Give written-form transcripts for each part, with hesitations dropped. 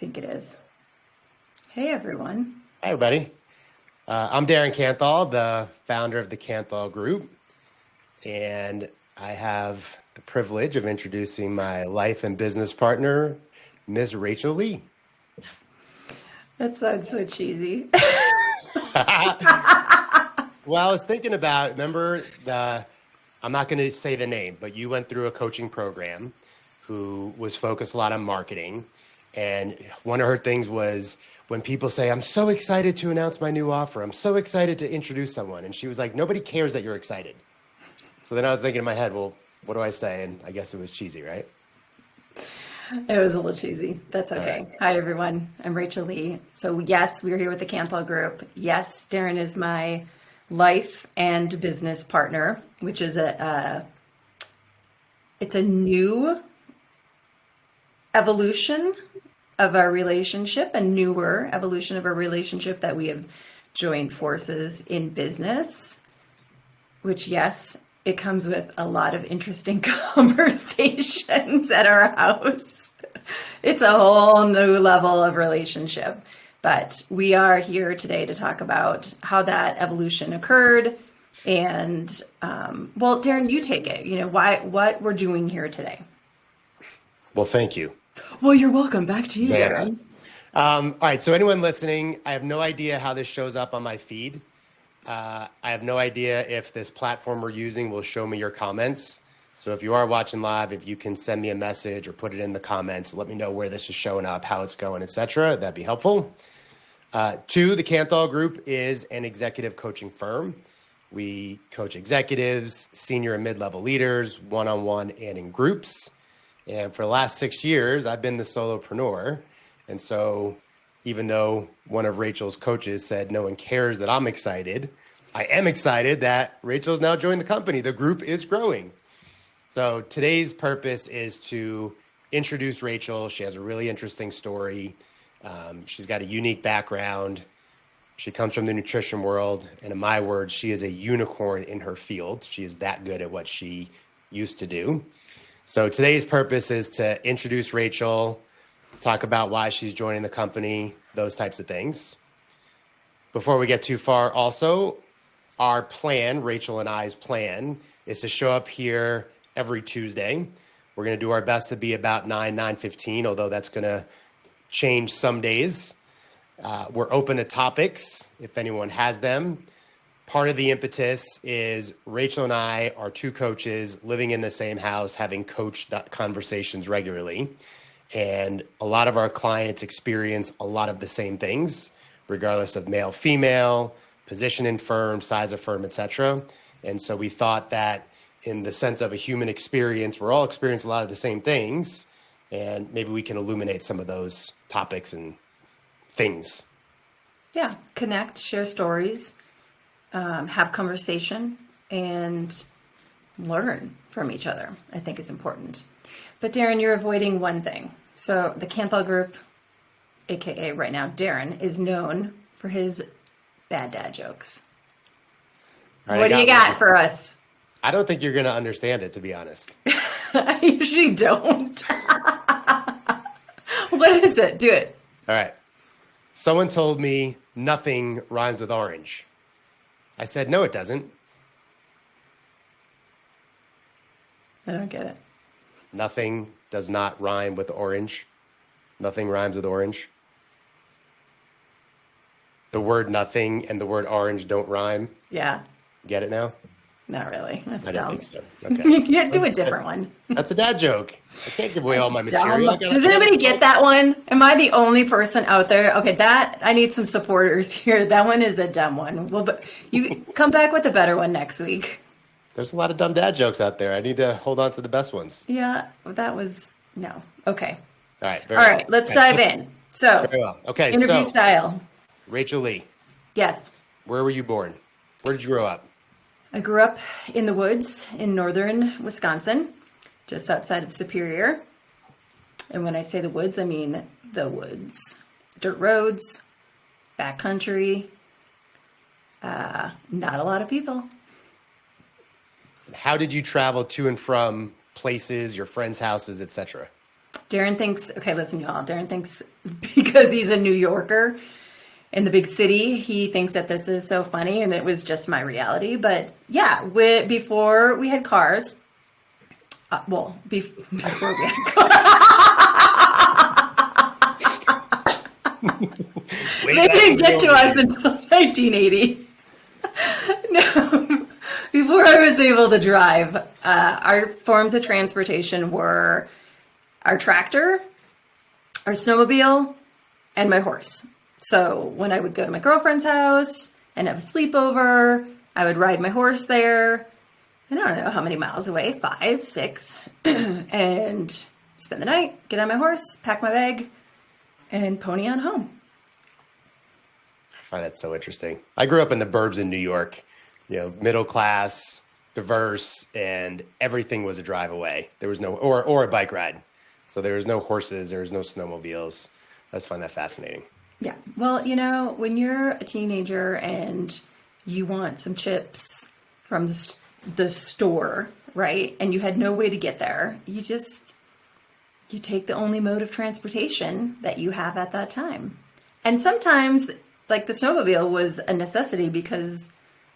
think it is. Hey, everyone. Hi, everybody. I'm Darren Canthal, the founder of the Canthal Group, and I have the privilege of introducing my life and business partner, Ms. Rachel Lee. That sounds so cheesy. Well, I was thinking about, remember I'm not going to say the name, but you went through a coaching program who was focused a lot on marketing. And one of her things was when people say, I'm so excited to announce my new offer. I'm so excited to introduce someone. And she was like, nobody cares that you're excited. So then I was thinking in my head, well, what do I say? And I guess it was cheesy, right? It was a little cheesy. That's okay. Right. Hi, everyone. I'm Rachel Lee. So yes, we're here with the Canthal Group. Yes, Darren is my life and business partner, which is it's a new evolution of our relationship, a newer evolution of our relationship that we have joined forces in business, which, yes, it comes with a lot of interesting conversations at our house. It's a whole new level of relationship. But we are here today to talk about how that evolution occurred. And, well, Darren, you take it. What we're doing here today. Well, thank you. Well, you're welcome. Back to you, Yeah. Darren. All right. So anyone listening, I have no idea how this shows up on my feed. I have no idea if this platform we're using will show me your comments. So if you are watching live, if you can send me a message or put it in the comments, let me know where this is showing up, how it's going, etc. That'd be helpful. Two, the Canthal Group is an executive coaching firm. We coach executives, senior and mid-level leaders, one-on-one and in groups. And for the last 6 years, I've been the solopreneur. And so even though one of Rachel's coaches said no one cares that I'm excited, I am excited that Rachel's now joined the company. The group is growing. So today's purpose is to introduce Rachel. She has a really interesting story. She's got a unique background. She comes from the nutrition world. And in my words, she is a unicorn in her field. She is that good at what she used to do. So today's purpose is to introduce Rachel, talk about why she's joining the company, those types of things. Before we get too far, also, our plan, Rachel and I's plan, is to show up here every Tuesday. We're going to do our best to be about 9:15, although that's going to change some days. We're open to topics if anyone has them. Part of the impetus is Rachel and I are two coaches living in the same house, having coached conversations regularly. And a lot of our clients experience a lot of the same things, regardless of male, female, position in firm, size of firm, etc. And so we thought that in the sense of a human experience, we're all experiencing a lot of the same things. And maybe we can illuminate some of those topics and things. Yeah, connect, share stories, have conversation, and learn from each other, I think is important. But Darren, you're avoiding one thing. So the Canthal Group, AKA right now Darren, is known for his bad dad jokes. All right, What do you got for us? I don't think you're going to understand it, to be honest. I usually don't. What is it? Do it. All right. Someone told me nothing rhymes with orange. I said, no, it doesn't. I don't get it. Nothing does not rhyme with orange. Nothing rhymes with orange. The word nothing and the word orange don't rhyme. Yeah. Get it now? Not really. That's I dumb. don't think so. Okay. Yeah, do a different one. That's a dad joke. I can't give away all my Dumb. material. Does anybody get that one? Am I the only person out there? Okay, that I need some supporters here. That one is a dumb one. Well, but you come back with a better one next week. There's a lot of dumb dad jokes out there. I need to hold on to the best ones. Yeah, that was no. Okay. All right. All right, let's dive in. So, Very well. Okay. interview So, style. Rachel Lee, Yes. where were you born? Where did you grow up? I grew up in the woods in northern Wisconsin, just outside of Superior. And when I say the woods, I mean the woods. Dirt roads, backcountry, not a lot of people. How did you travel to and from places, your friends' houses, etc.? Darren thinks, okay, listen, y'all, Darren thinks because he's a New Yorker in the big city, he thinks that this is so funny, and it was just my reality. But yeah, before we had cars, before we had cars, they didn't get to us until 1980. No, before I was able to drive, our forms of transportation were our tractor, our snowmobile, and my horse. So when I would go to my girlfriend's house and have a sleepover, I would ride my horse there. And I don't know how many miles away, 5, 6, and spend the night, get on my horse, pack my bag, and pony on home. I find that so interesting. I grew up in the burbs in New York, middle class, diverse, and everything was a drive away. There was no, or a bike ride. So there was no horses, there was no snowmobiles. I just find that fascinating. Yeah. Well, when you're a teenager and you want some chips from the store, right? And you had no way to get there, you take the only mode of transportation that you have at that time. And sometimes, like, the snowmobile was a necessity because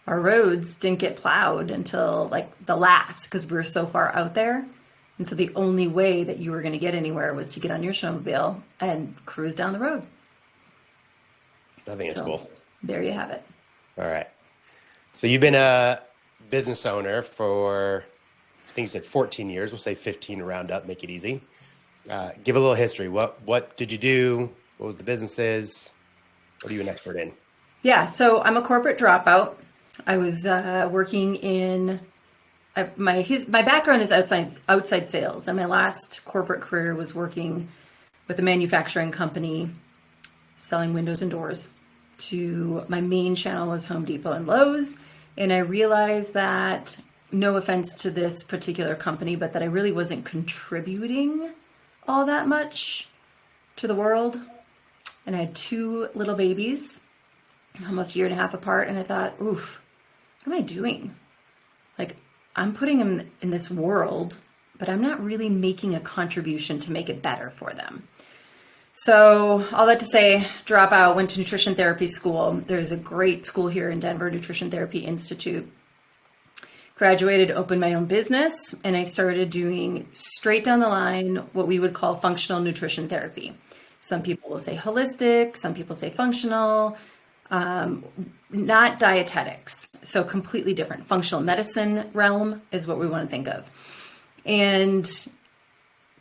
our roads didn't get plowed until like the last, because we were so far out there. And so the only way that you were going to get anywhere was to get on your snowmobile and cruise down the road. I think it's cool. There you have it. All right. So you've been a business owner for, I think you said 14 years. We'll say 15 to round up, make it easy. Give a little history. What did you do? What was the businesses? What are you an expert in? Yeah. So I'm a corporate dropout. I was working in my background is outside sales, and my last corporate career was working with a manufacturing company selling windows and doors. My main channel was Home Depot and Lowe's, and I realized that, no offense to this particular company, but that I really wasn't contributing all that much to the world. And I had 2 little babies, almost a year and a half apart, and I thought, oof, what am I doing? Like, I'm putting them in this world, but I'm not really making a contribution to make it better for them. So all that to say, drop out, went to nutrition therapy school. There's a great school here in Denver, Nutrition Therapy Institute. Graduated, opened my own business, and I started doing straight down the line what we would call functional nutrition therapy. Some people will say holistic, some people say functional, not dietetics. So completely different. Functional medicine realm is what we want to think of. And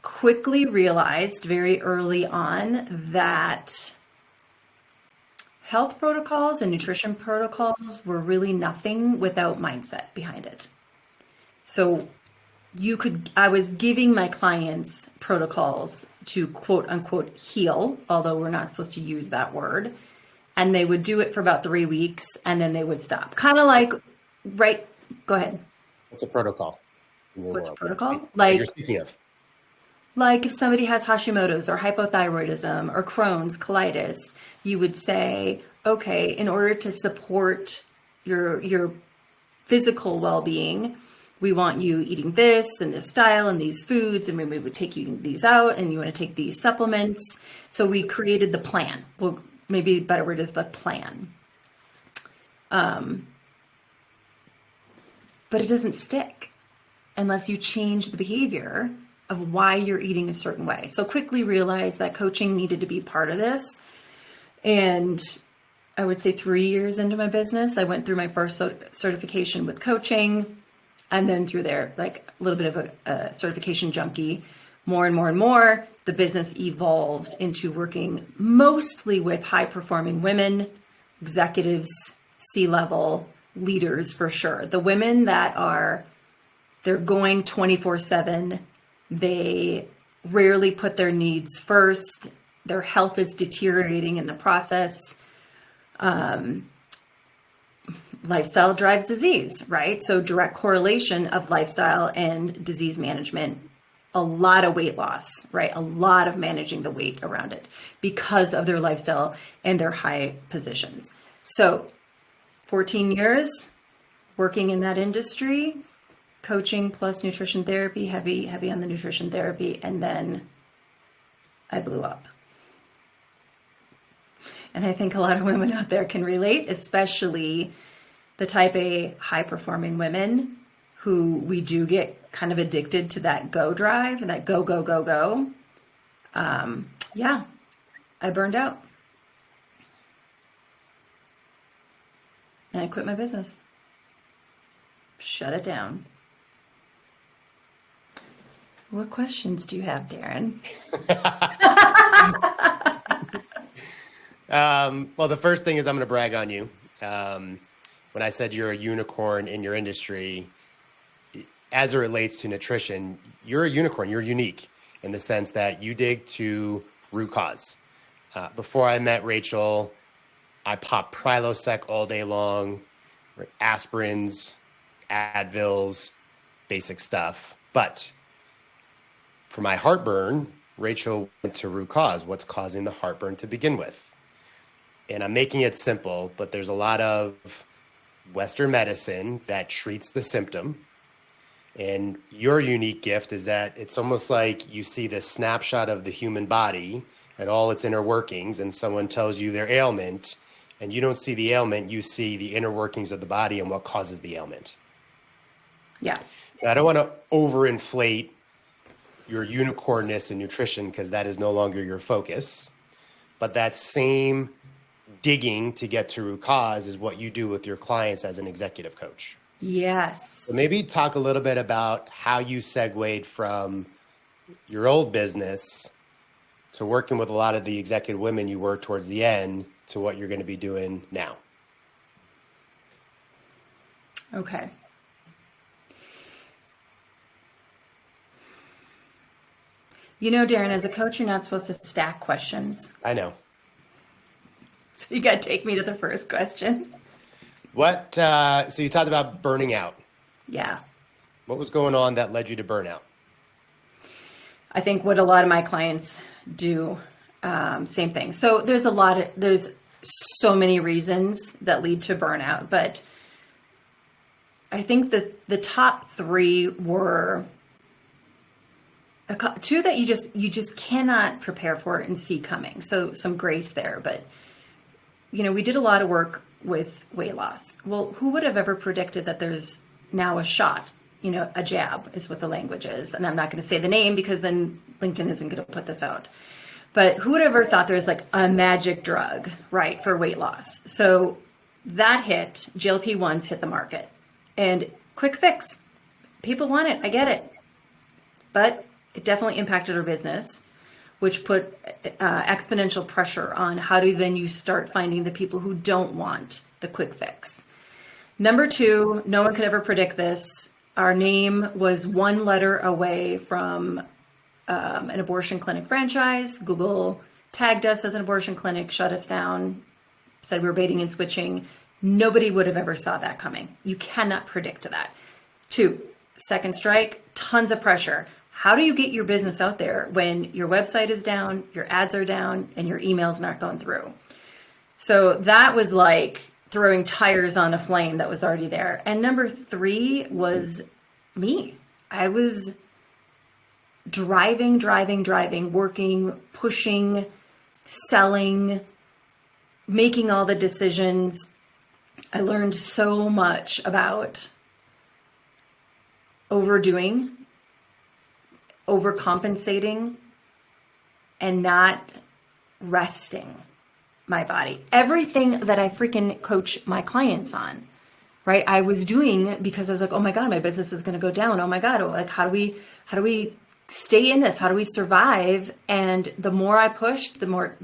quickly realized very early on that health protocols and nutrition protocols were really nothing without mindset behind it. So I was giving my clients protocols to quote unquote heal, although we're not supposed to use that word. And they would do it for about 3 weeks and then they would stop. Kind of like, right? Go ahead. What's a protocol? What's a protocol? Like you're speaking of. Like if somebody has Hashimoto's or hypothyroidism or Crohn's, colitis, you would say, okay, in order to support your physical well-being, we want you eating this and this style and these foods, and we would take you these out, and you want to take these supplements. So we created the plan. Well, maybe the better word is the plan. But it doesn't stick unless you change the behavior of why you're eating a certain way. So quickly realized that coaching needed to be part of this. And I would say 3 years into my business, I went through my first certification with coaching, and then through there, like a little bit of a certification junkie, more and more and more, the business evolved into working mostly with high performing women, executives, C-level leaders for sure. The women that they're going 24/7. They rarely put their needs first. Their health is deteriorating in the process. Lifestyle drives disease, right? So direct correlation of lifestyle and disease management. A lot of weight loss, right? A lot of managing the weight around it because of their lifestyle and their high positions. So 14 years working in that industry, coaching plus nutrition therapy, heavy on the nutrition therapy, and then I blew up. And I think a lot of women out there can relate, especially the type A high performing women who we do get kind of addicted to that go drive and that go, go, go, go. Yeah, I burned out. And I quit my business. Shut it down. What questions do you have, Darren? Well, the first thing is I'm going to brag on you. When I said you're a unicorn in your industry, as it relates to nutrition, you're a unicorn. You're unique in the sense that you dig to root cause. Before I met Rachel, I popped Prilosec all day long, aspirins, Advils, basic stuff. But for my heartburn, Rachel went to root cause. What's causing the heartburn to begin with? And I'm making it simple, but there's a lot of Western medicine that treats the symptom. And your unique gift is that it's almost like you see this snapshot of the human body and all its inner workings, and someone tells you their ailment, and you don't see the ailment, you see the inner workings of the body and what causes the ailment. Yeah. Now, I don't want to overinflate your unicornness in nutrition because that is no longer your focus. But that same digging to get to root cause is what you do with your clients as an executive coach. Yes. So maybe talk a little bit about how you segued from your old business to working with a lot of the executive women you were towards the end to what you're going to be doing now. Okay. You know, Darren, as a coach, you're not supposed to stack questions. I know. So you got to take me to the first question. What? So you talked about burning out. Yeah. What was going on that led you to burnout? I think what a lot of my clients do, same thing. So there's so many reasons that lead to burnout, but I think that the top three were two that you just cannot prepare for and see coming. So some grace there, but we did a lot of work with weight loss. Well, who would have ever predicted that there's now a shot, a jab is what the language is. And I'm not going to say the name because then LinkedIn isn't going to put this out. But who would have ever thought there's like a magic drug, right, for weight loss? So that hit, GLP-1s hit the market. And quick fix. People want it. I get it. But it definitely impacted our business, which put exponential pressure on how do then you start finding the people who don't want the quick fix. Number two, no one could ever predict this. Our name was one letter away from an abortion clinic franchise. Google tagged us as an abortion clinic, shut us down, said we were baiting and switching. Nobody would have ever saw that coming. You cannot predict that. Two, second strike, tons of pressure. How do you get your business out there when your website is down, your ads are down, and your email's not going through? So that was like throwing tires on a flame that was already there. And number three was me. I was driving, working, pushing, selling, making all the decisions. I learned so much about overdoing, overcompensating, and not resting my body. Everything that I freaking coach my clients on, right? I was doing because I was like, oh my God, my business is going to go down. Oh my God. Like, how do we stay in this? How do we survive? And the more I pushed, the more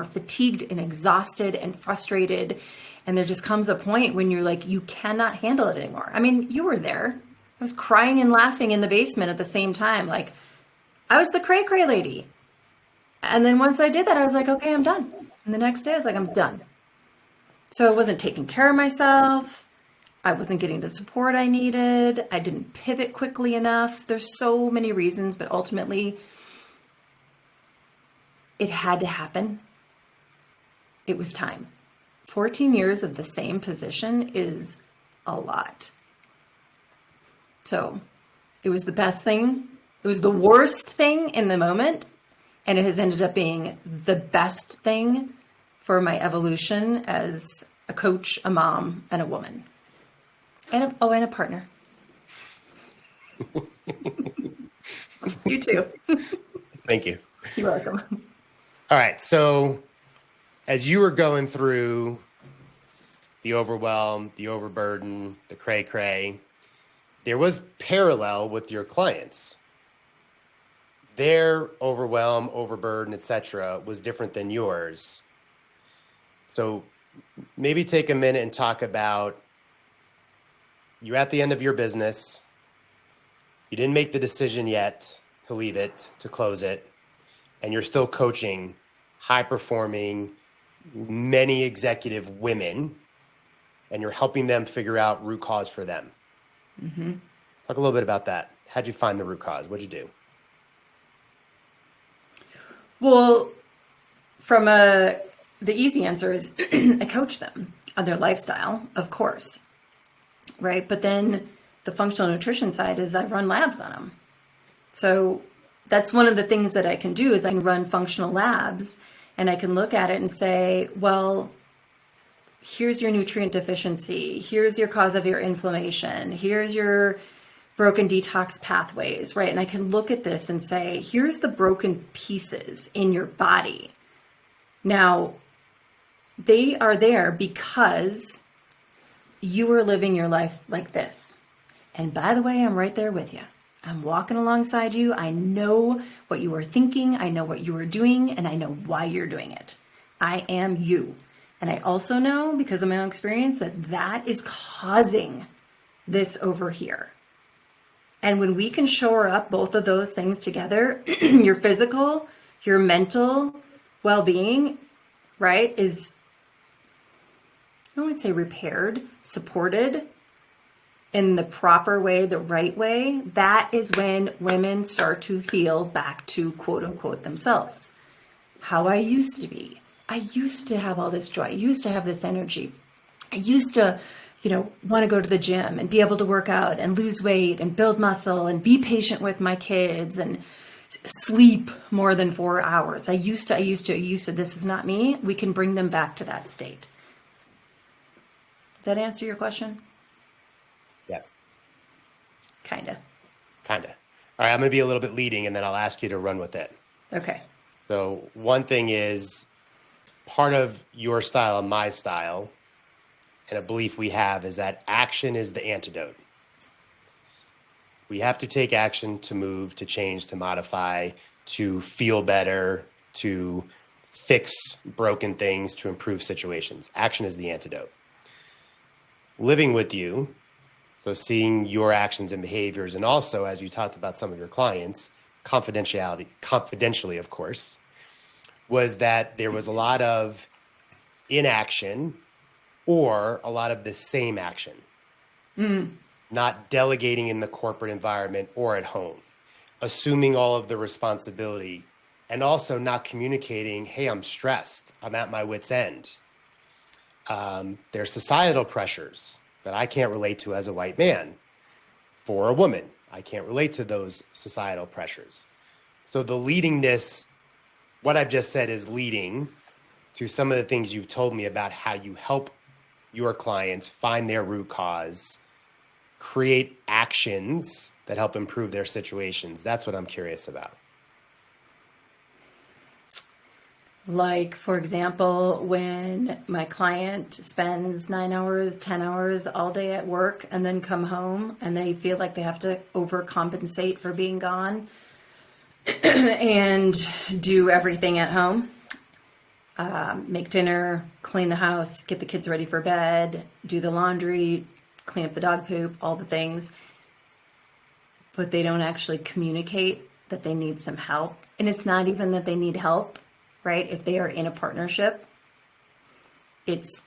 fatigued and exhausted and frustrated. And there just comes a point when you're like, you cannot handle it anymore. I mean, you were there. I was crying and laughing in the basement at the same time. Like, I was the cray lady. And then once I did that, I was like, okay, I'm done. And the next day I was like, I'm done. So I wasn't taking care of myself. I wasn't getting the support I needed. I didn't pivot quickly enough. There's so many reasons, but ultimately it had to happen. It was time. 14 years of the same position is a lot. So it was the best thing. It was the worst thing in the moment. And it has ended up being the best thing for my evolution as a coach, a mom, and a woman. And a partner. You too. Thank you. You're welcome. All right. So as you were going through the overwhelm, the overburden, the cray-cray, there was parallel with your clients. Their overwhelm, overburden, etc., was different than yours. So maybe take a minute and talk about, you're at the end of your business. You didn't make the decision yet to leave it, to close it, and you're still coaching high-performing, many executive women, and you're helping them figure out root cause for them. Mm-hmm. Talk a little bit about that. How'd you find the root cause? What'd you do? Well, the easy answer is I coach them on their lifestyle, of course, right? But then the functional nutrition side is I run labs on them. So that's one of the things that I can do is I can run functional labs and I can look at it and say, well, here's your nutrient deficiency. Here's your cause of your inflammation. Here's your broken detox pathways, right? And I can look at this and say, here's the broken pieces in your body. Now, they are there because you are living your life like this. And by the way, I'm right there with you. I'm walking alongside you. I know what you are thinking. I know what you are doing, and I know why you're doing it. I am you. And I also know, because of my own experience, that that is causing this over here. And when we can shore up both of those things together, your physical, your mental well-being, right, is, I don't want to say repaired, supported in the proper way, the right way, that is when women start to feel back to quote unquote themselves. How I used to be. I used to have all this joy. I used to have this energy. I used to, want to go to the gym and be able to work out and lose weight and build muscle and be patient with my kids and sleep more than 4 hours. I used to. This is not me. We can bring them back to that state. Does that answer your question? Yes. Kinda. All right, I'm going to be a little bit leading, and then I'll ask you to run with it. Okay. So one thing is, part of your style and my style, and a belief we have, is that action is the antidote. We have to take action to move, to change, to modify, to feel better, to fix broken things, to improve situations. Action is the antidote. Living with you, so seeing your actions and behaviors, and also, as you talked about some of your clients, confidentially, of course, was that there was a lot of inaction or a lot of the same action, not delegating in the corporate environment or at home, assuming all of the responsibility, and also not communicating, hey, I'm stressed, I'm at my wit's end. There's societal pressures that I can't relate to as a white man. For a woman, I can't relate to those societal pressures. So the leadingness, what I've just said, is leading to some of the things you've told me about how you help your clients find their root cause, create actions that help improve their situations. That's what I'm curious about. Like, for example, when my client spends 9 hours, 10 hours all day at work and then come home and they feel like they have to overcompensate for being gone and do everything at home, make dinner, clean the house, get the kids ready for bed, do the laundry, clean up the dog poop, all the things, but they don't actually communicate that they need some help. And it's not even that they need help. Right? If they are in a partnership, it's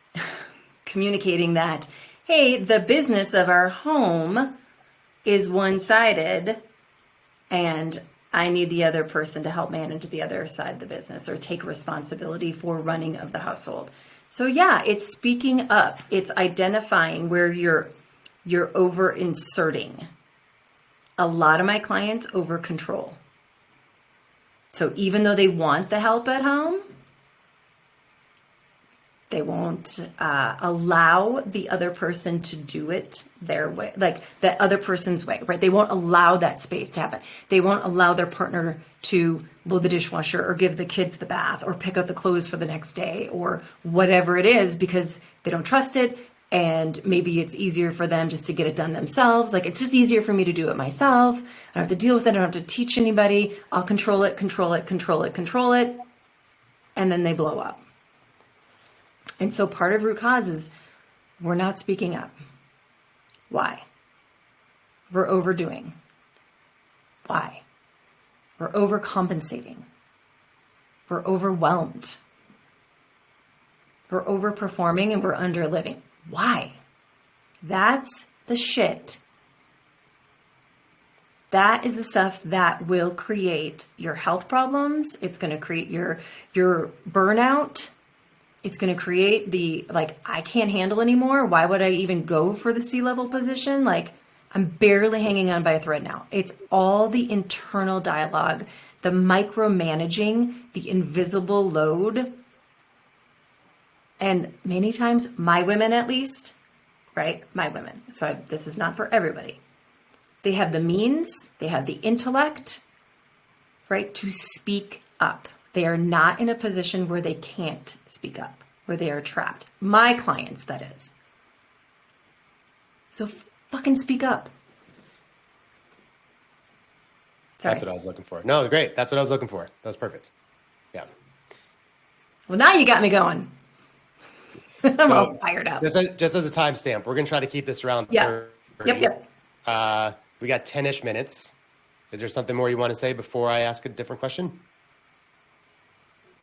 communicating that, hey, the business of our home is one-sided and I need the other person to help manage the other side of the business or take responsibility for running of the household. So yeah, it's speaking up. It's identifying where you're over inserting. A lot of my clients over control. So even though they want the help at home, they won't allow the other person to do it their way, like that other person's way, right? They won't allow that space to happen. They won't allow their partner to load the dishwasher or give the kids the bath or pick out the clothes for the next day or whatever it is, because they don't trust it. And maybe it's easier for them just to get it done themselves. Like, it's just easier for me to do it myself. I don't have to deal with it. I don't have to teach anybody. I'll control it, control it, control it, control it. And then they blow up. And so part of root cause is we're not speaking up. Why? We're overdoing. Why? We're overcompensating. We're overwhelmed. We're overperforming and we're underliving. Why? That's the shit. That is the stuff that will create your health problems. It's going to create your burnout. It's going to create the, like, I can't handle anymore. Why would I even go for the C-level position? Like, I'm barely hanging on by a thread now. It's all the internal dialogue, the micromanaging, the invisible load. And many times, my women at least, right? My women. So this is not for everybody. They have the means, they have the intellect, right, to speak up. They are not in a position where they can't speak up, where they are trapped. My clients, that is. So fucking speak up. Sorry. That's what I was looking for. No, great. That's what I was looking for. That was perfect. Yeah. Well, now you got me going. I'm all fired up. Just as a timestamp, we're going to try to keep this around 30. Yep. We got 10-ish minutes. Is there something more you want to say before I ask a different question?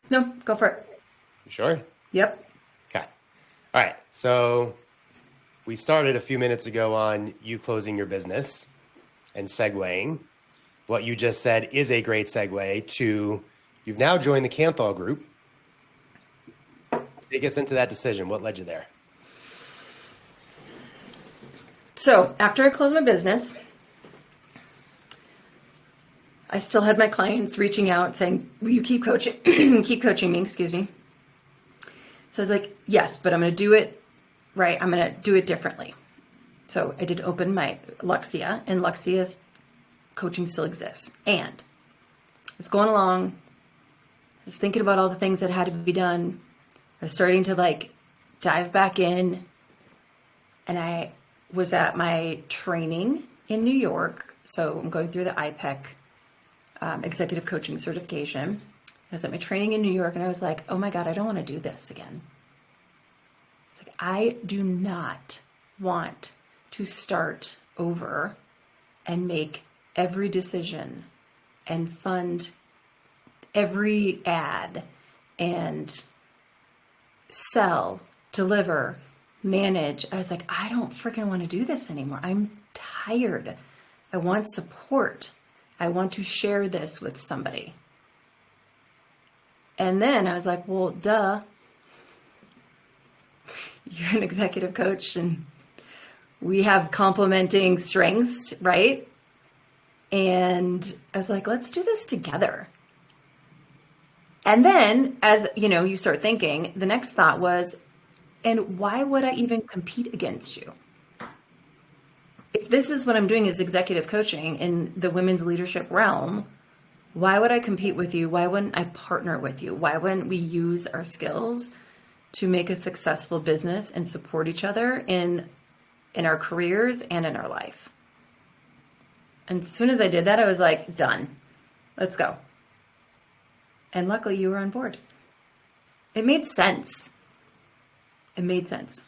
No, go for it. You sure? Yep. Okay. All right. So we started a few minutes ago on you closing your business and segueing. What you just said is a great segue to you've now joined the Canthal Group. Take us into that decision. What led you there? So after I closed my business, I still had my clients reaching out saying, will you keep coaching, keep coaching me, excuse me. So I was like, yes, but I'm going to do it right. I'm going to do it differently. So I did open my Luxia, and Luxia's coaching still exists. And it's going along. I was thinking about all the things that had to be done. I was starting to like dive back in, and I was at my training in New York. So I'm going through the IPEC executive coaching certification. I was at my training in New York, and I was like, oh my God, I don't want to do this again. It's like, I do not want to start over and make every decision and fund every ad and sell, deliver, manage. I was like, I don't freaking want to do this anymore. I'm tired. I want support. I want to share this with somebody. And then I was like, well, duh. You're an executive coach and we have complementing strengths, right? And I was like, let's do this together. And then as you know, you start thinking, the next thought was, and why would I even compete against you? If this is what I'm doing is executive coaching in the women's leadership realm, why would I compete with you? Why wouldn't I partner with you? Why wouldn't we use our skills to make a successful business and support each other in our careers and in our life? And as soon as I did that, I was like, done. Let's go. And luckily you were on board. It made sense. It made sense.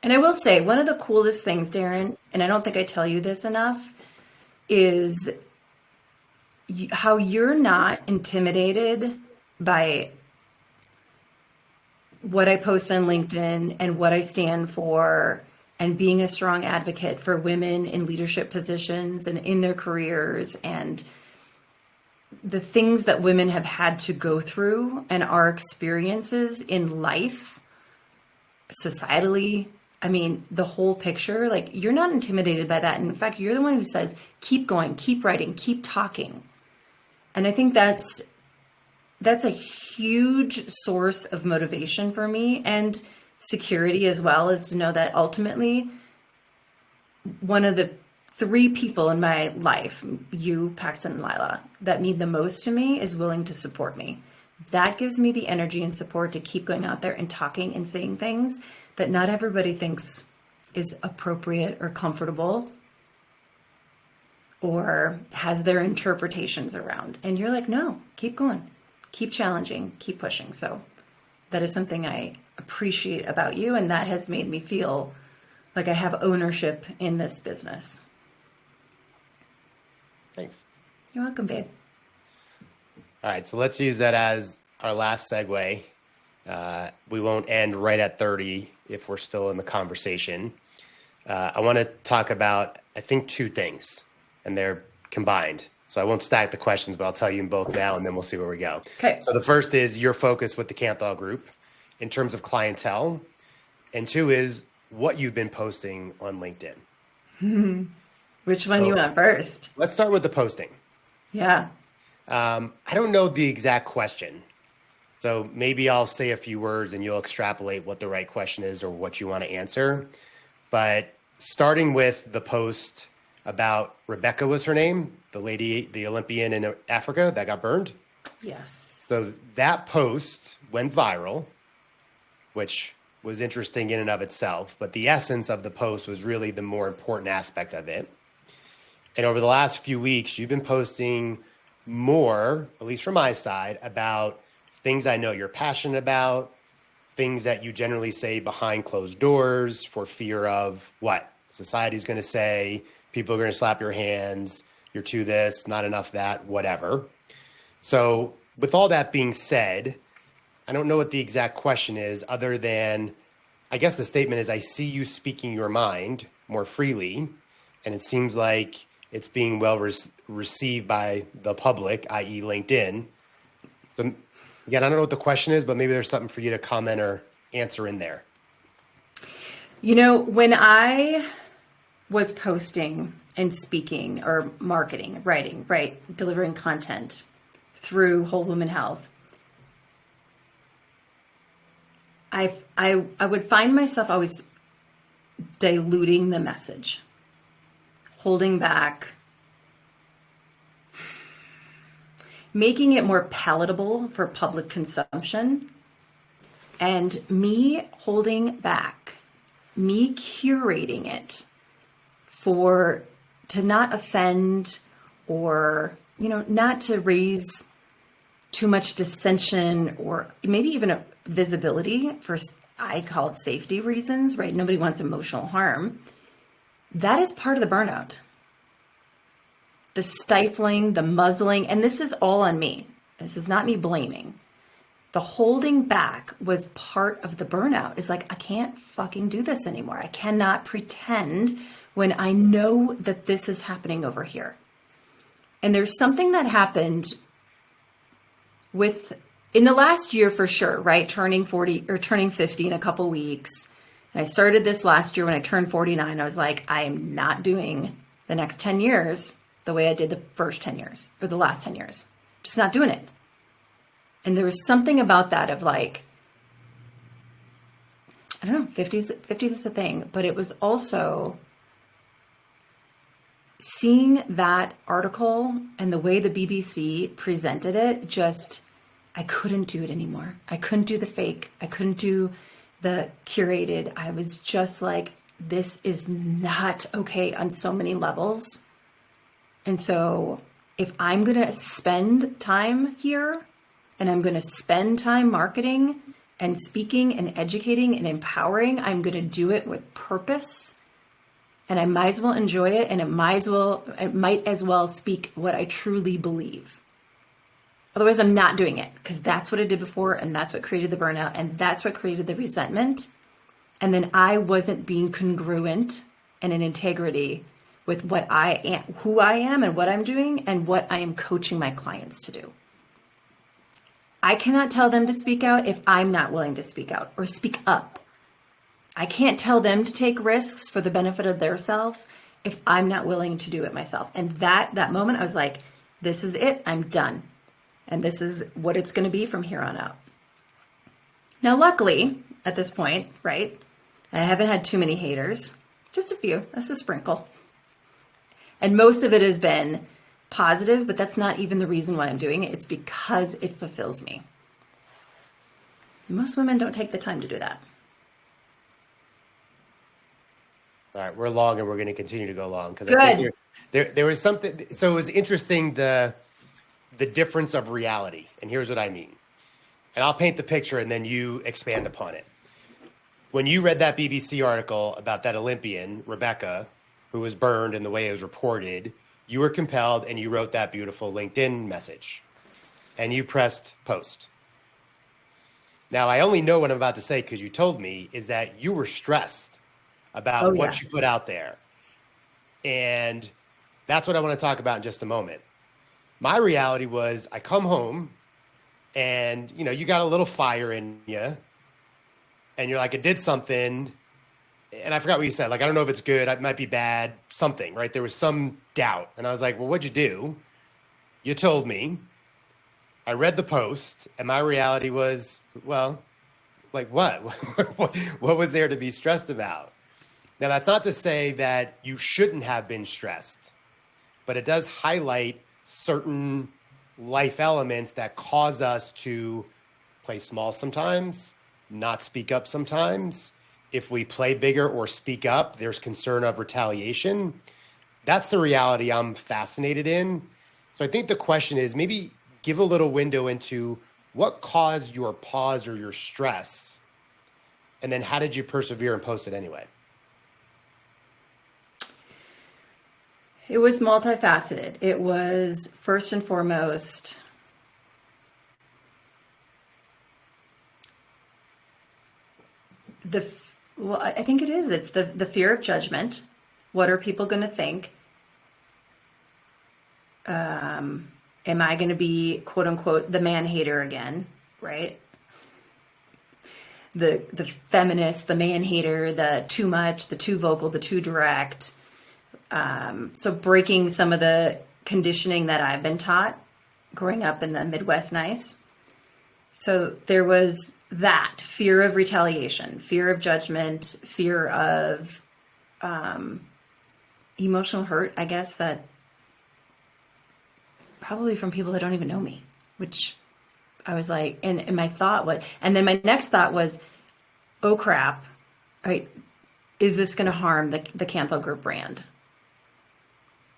And I will say, one of the coolest things, Darren, and I don't think I tell you this enough, is how you're not intimidated by what I post on LinkedIn and what I stand for and being a strong advocate for women in leadership positions and in their careers and the things that women have had to go through and our experiences in life, societally. I mean, the whole picture, you're not intimidated by that. And in fact, you're the one who says, keep going, keep writing, keep talking. And I think that's a huge source of motivation for me and security as well, is to know that ultimately one of the three people in my life, you, Paxton, and Lila, that mean the most to me is willing to support me. That gives me the energy and support to keep going out there and talking and saying things that not everybody thinks is appropriate or comfortable or has their interpretations around. And you're like, no, keep going, keep challenging, keep pushing. So that is something I appreciate about you. And that has made me feel like I have ownership in this business. Thanks. You're welcome, babe. All right, so let's use that as our last segue. We won't end right at 30 if we're still in the conversation. I want to talk about, I think, two things, and they're combined. So I won't stack the questions, but I'll tell you them both now, and then we'll see where we go. Okay. So the first is your focus with the Campbell Group in terms of clientele, and two is what you've been posting on LinkedIn. Which one you want first? Let's start with the posting. Yeah. I don't know the exact question. So maybe I'll say a few words and you'll extrapolate what the right question is or what you want to answer. But starting with the post about Rebecca was her name, the lady, the Olympian in Africa that got burned. Yes. So that post went viral, which was interesting in and of itself. But the essence of the post was really the more important aspect of it. And over the last few weeks, you've been posting more, at least from my side, about things I know you're passionate about, things that you generally say behind closed doors for fear of what society's going to say, people are going to slap your hands, you're too this, not enough that, whatever. So with all that being said, I don't know what the exact question is other than, I guess the statement is, I see you speaking your mind more freely, and it seems like it's being well received by the public, i.e. LinkedIn. So again, I don't know what the question is, but maybe there's something for you to comment or answer in there. You know, when I was posting and speaking or marketing, writing, right, delivering content through Whole Woman Health, I would find myself always diluting the message, holding back, making it more palatable for public consumption, and me holding back, me curating it to not offend or, not to raise too much dissension or maybe even a visibility for, I call it safety reasons, right? Nobody wants emotional harm. That is part of the burnout. The stifling, the muzzling, and this is all on me. This is not me blaming. The holding back was part of the burnout. It's like, I can't fucking do this anymore. I cannot pretend when I know that this is happening over here. And there's something that happened in the last year for sure, right? Turning 40 or turning 50 in a couple weeks. And I started this last year when I turned 49. I was like, I am not doing the next 10 years the way I did the first 10 years or the last 10 years. Just not doing it. And there was something about that of like, I don't know, 50 is the thing, but it was also seeing that article and the way the BBC presented it, I couldn't do it anymore. I couldn't do the fake. I couldn't do the curated. I was just like, this is not okay on so many levels. And so if I'm going to spend time here and I'm going to spend time marketing and speaking and educating and empowering, I'm going to do it with purpose. And I might as well enjoy it, and it might as well speak what I truly believe. Otherwise, I'm not doing it, because that's what I did before, and that's what created the burnout, and that's what created the resentment. And then I wasn't being congruent and in integrity with what I am, who I am, and what I'm doing, and what I am coaching my clients to do. I cannot tell them to speak out if I'm not willing to speak out or speak up. I can't tell them to take risks for the benefit of themselves if I'm not willing to do it myself. And that moment, I was like, This is it. I'm done. And this is what it's going to be from here on out. Now, luckily, at this point, right, I haven't had too many haters, just a few. That's a sprinkle. And most of it has been positive, but that's not even the reason why I'm doing it. It's because it fulfills me. Most women don't take the time to do that. All right, we're long and we're going to continue to go long because Good. I think there was something. So it was interesting, the difference of reality. And here's what I mean. And I'll paint the picture and then you expand upon it. When you read that BBC article about that Olympian, Rebecca, who was burned in the way it was reported, you were compelled and you wrote that beautiful LinkedIn message and you pressed post. Now, I only know what I'm about to say because you told me, is that you were stressed about what you put out there. And that's what I want to talk about in just a moment. My reality was I come home and, you know, you got a little fire in you and you're like, I did something. And I forgot what you said. Like, I don't know if it's good. It might be bad, something, right? There was some doubt. And I was like, well, what'd you do? You told me. I read the post and my reality was, well, like what? What was there to be stressed about? Now, that's not to say that you shouldn't have been stressed, but it does highlight certain life elements that cause us to play small sometimes, not speak up sometimes. If we play bigger or speak up, there's concern of retaliation. That's the reality I'm fascinated in. So I think the question is maybe give a little window into what caused your pause or your stress, and then how did you persevere and post it anyway? It was multifaceted. It was first and foremost I think it is. It's the fear of judgment. What are people going to think? Am I going to be, quote unquote, the man hater again, right? The feminist, the man hater, the too much, the too vocal, the too direct. So breaking some of the conditioning that I've been taught growing up in the Midwest nice. So there was that fear of retaliation, fear of judgment, fear of emotional hurt, I guess, that probably from people that don't even know me, which I was like, and my thought was, and then my next thought was, oh crap, right? Is this going to harm the Cantho Group brand?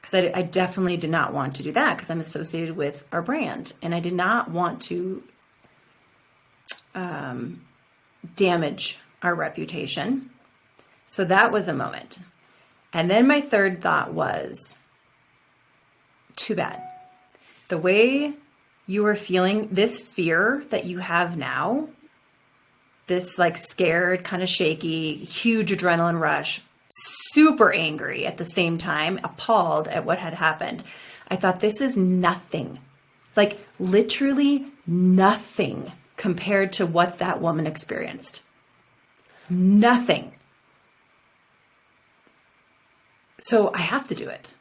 Because I definitely did not want to do that because I'm associated with our brand. And I did not want to damage our reputation. So that was a moment. And then my third thought was, too bad. The way you are feeling, this fear that you have now, this like scared, kind of shaky, huge adrenaline rush, super angry at the same time, appalled at what had happened. I thought, this is nothing, like literally nothing compared to what that woman experienced. Nothing. So I have to do it.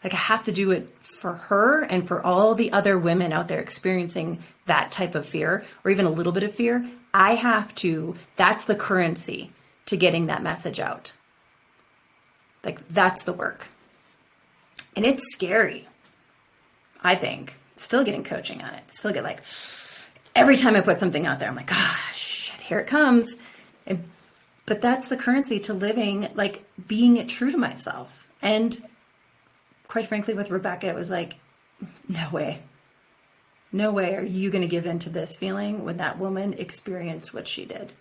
Like I have to do it for her and for all the other women out there experiencing that type of fear or even a little bit of fear. I have to, that's the currency to getting that message out. Like that's the work. And it's scary, I think. Still getting coaching on it. Still get like, every time I put something out there, I'm like, ah, shit, here it comes. But that's the currency to living, like being true to myself. And quite frankly, with Rebecca, it was like, no way. No way are you going to give in to this feeling when that woman experienced what she did.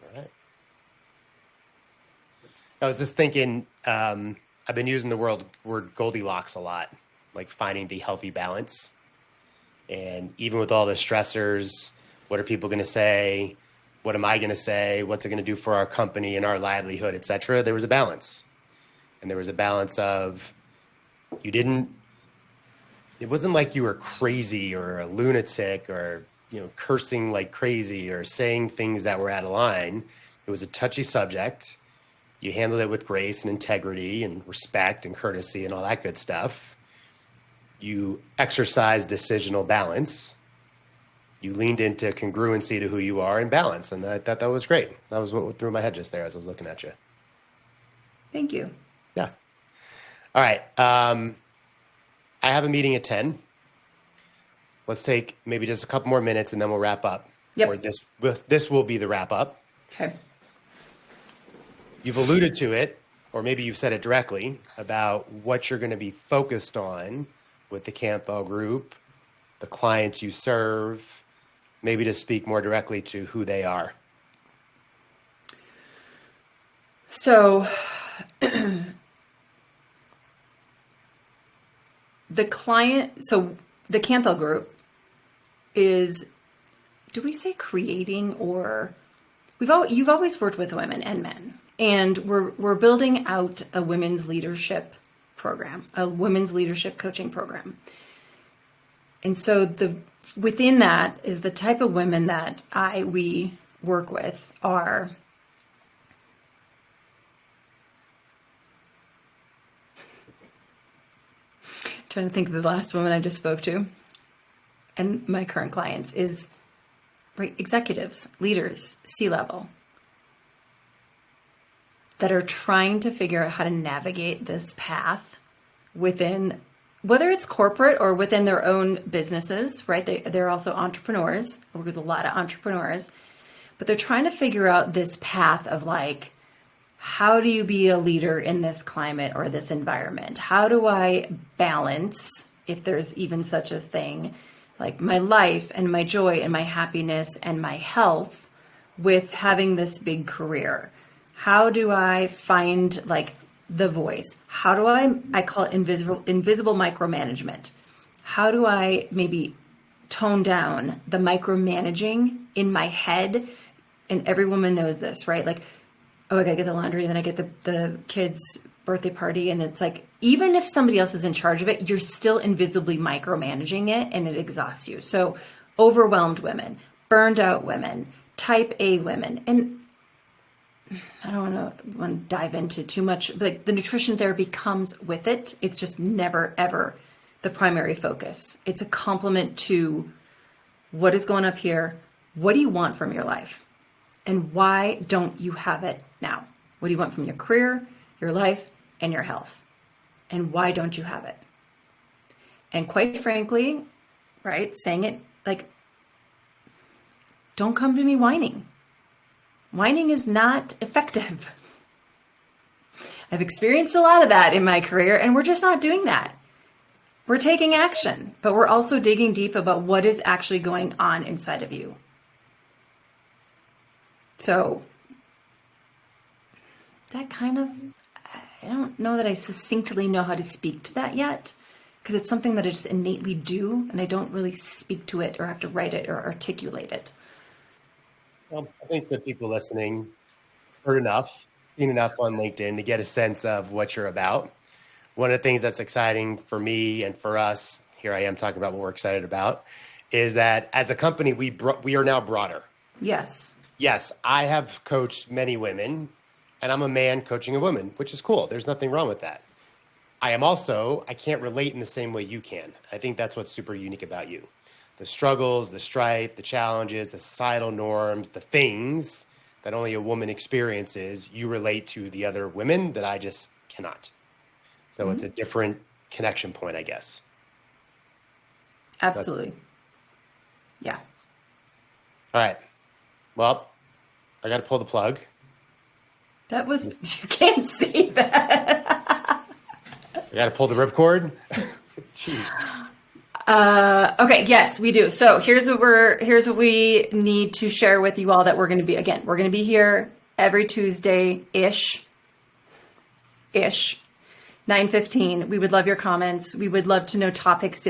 All right. I was just thinking, I've been using the word Goldilocks a lot, like finding the healthy balance. And even with all the stressors, what are people going to say? What am I going to say? What's it going to do for our company and our livelihood, et cetera? There was a balance. And there was a balance of it wasn't like you were crazy or a lunatic or, cursing like crazy or saying things that were out of line. It was a touchy subject. You handled it with grace and integrity and respect and courtesy and all that good stuff. You exercised decisional balance. You leaned into congruency to who you are and balance. And I thought that was great. That was what went through my head just there as I was looking at you. Thank you. Yeah. All right. I have a meeting at 10. Let's take maybe just a couple more minutes and then we'll wrap up. Yep. Or this will be the wrap up. Okay. You've alluded to it, or maybe you've said it directly, about what you're going to be focused on with the Canthal Group, the clients you serve, maybe to speak more directly to who they are. So the Canthal Group is, do we say creating, or you've always worked with women and men, and we're building out a women's leadership program, a women's leadership coaching program. And so within that is the type of women that we work with are trying to think of the last woman I just spoke to, and my current clients is executives, leaders, C-level, that are trying to figure out how to navigate this path within, whether it's corporate or within their own businesses, right? They're also entrepreneurs. I work with a lot of entrepreneurs, but they're trying to figure out this path of how do you be a leader in this climate or this environment? How do I balance, if there's even such a thing, my life and my joy and my happiness and my health with having this big career? How do I find the voice? How do I call it invisible micromanagement. How do I maybe tone down the micromanaging in my head? And every woman knows this, right? Oh, I gotta get the laundry, and then I get the kids' birthday party. And it's even if somebody else is in charge of it, you're still invisibly micromanaging it, and it exhausts you. So overwhelmed women, burned out women, type A women, and I don't want to dive into too much, but the nutrition therapy comes with it. It's just never, ever the primary focus. It's a complement to what is going up here. What do you want from your life? And why don't you have it now? What do you want from your career, your life, and your health? And why don't you have it? And quite frankly, right, saying it don't come to me whining. Whining is not effective. I've experienced a lot of that in my career, and we're just not doing that. We're taking action, but we're also digging deep about what is actually going on inside of you. So that I don't know that I succinctly know how to speak to that yet, because it's something that I just innately do, and I don't really speak to it or have to write it or articulate it. Well, I think the people listening heard enough, seen enough on LinkedIn to get a sense of what you're about. One of the things that's exciting for me and for us, here I am talking about what we're excited about, is that as a company, we are now broader. Yes. Yes, I have coached many women, and I'm a man coaching a woman, which is cool. There's nothing wrong with that. I can't relate in the same way you can. I think that's what's super unique about you. The struggles, the strife, the challenges, the societal norms, the things that only a woman experiences, you relate to the other women that I just cannot. So It's a different connection point, I guess. Absolutely. Yeah. All right. Well, I got to pull the plug. That was, you can't see that. I got to pull the ripcord. Jeez. Okay. Yes, we do. So here's what we need to share with you all, that we're going to be here every Tuesday-ish, 9:15. We would love your comments. We would love to know topics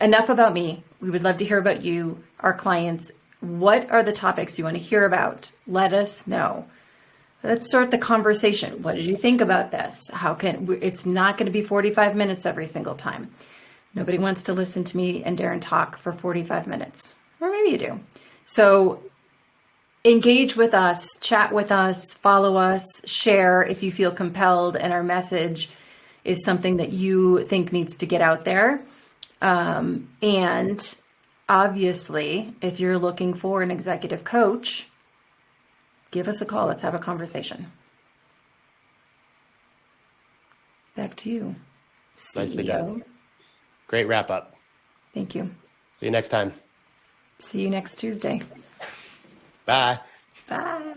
enough about me. We would love to hear about you, our clients. What are the topics you want to hear about? Let us know. Let's start the conversation. What did you think about this? It's not going to be 45 minutes every single time. Nobody wants to listen to me and Darren talk for 45 minutes, or maybe you do. So engage with us, chat with us, follow us, share if you feel compelled and our message is something that you think needs to get out there. And obviously, if you're looking for an executive coach, give us a call. Let's have a conversation. Back to you, CEO. Nicely done. Great wrap up. Thank you. See you next time. See you next Tuesday. Bye. Bye.